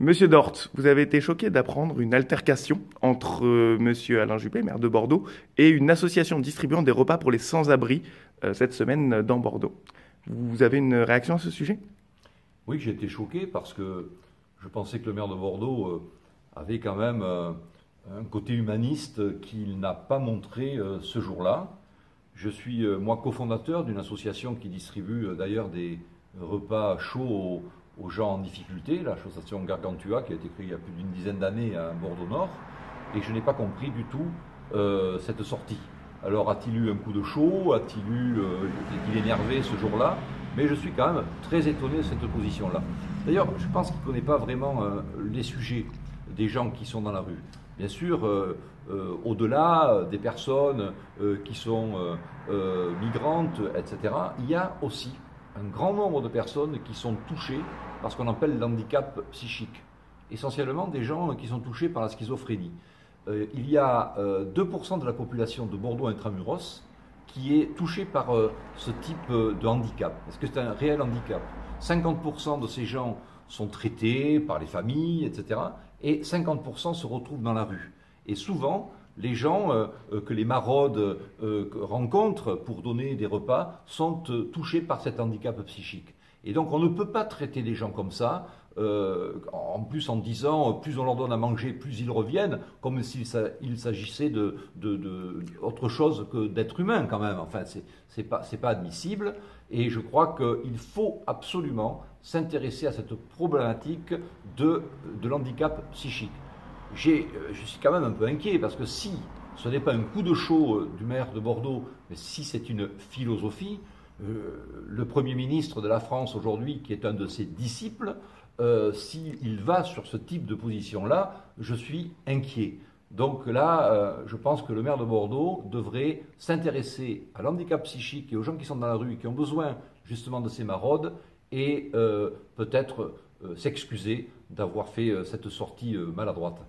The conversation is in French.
Monsieur Dort, vous avez été choqué d'apprendre une altercation entre Monsieur Alain Juppé, maire de Bordeaux, et une association distribuant des repas pour les sans-abri cette semaine dans Bordeaux. Vous avez une réaction à ce sujet? Oui, j'ai été choqué parce que je pensais que le maire de Bordeaux avait quand même un côté humaniste qu'il n'a pas montré ce jour-là. Je suis moi cofondateur d'une association qui distribue d'ailleurs des repas chauds aux gens en difficulté, l'association Gargantua qui a été créée il y a plus d'une dizaine d'années à Bordeaux-Nord, et je n'ai pas compris du tout cette sortie. Alors a-t-il eu un coup de chaud? Est-il énervé ce jour-là? Mais je suis quand même très étonné de cette position-là. D'ailleurs, je pense qu'il ne connaît pas vraiment les sujets des gens qui sont dans la rue. Bien sûr, au-delà des personnes qui sont migrantes, etc., il y a aussi un grand nombre de personnes qui sont touchées par ce qu'on appelle l'handicap psychique. Essentiellement des gens qui sont touchés par la schizophrénie. Il y a 2% de la population de Bordeaux intramuros qui est touchée par ce type de handicap. Est-ce que c'est un réel handicap? 50% de ces gens sont traités par les familles, etc. Et 50% se retrouvent dans la rue. Et souvent, les gens que les maraudes rencontrent pour donner des repas sont touchés par cet handicap psychique. Et donc on ne peut pas traiter les gens comme ça, en plus en disant plus on leur donne à manger, plus ils reviennent, comme s'il s'agissait autre chose que d'être humain quand même. Enfin, c'est pas admissible. Et je crois qu'il faut absolument s'intéresser à cette problématique de l'handicap psychique. Je suis quand même un peu inquiet parce que si ce n'est pas un coup de chaud du maire de Bordeaux, mais si c'est une philosophie, le Premier ministre de la France aujourd'hui, qui est un de ses disciples, s'il va sur ce type de position-là, je suis inquiet. Donc là, je pense que le maire de Bordeaux devrait s'intéresser à l'handicap psychique et aux gens qui sont dans la rue et qui ont besoin justement de ces maraudes et peut-être s'excuser d'avoir fait cette sortie maladroite.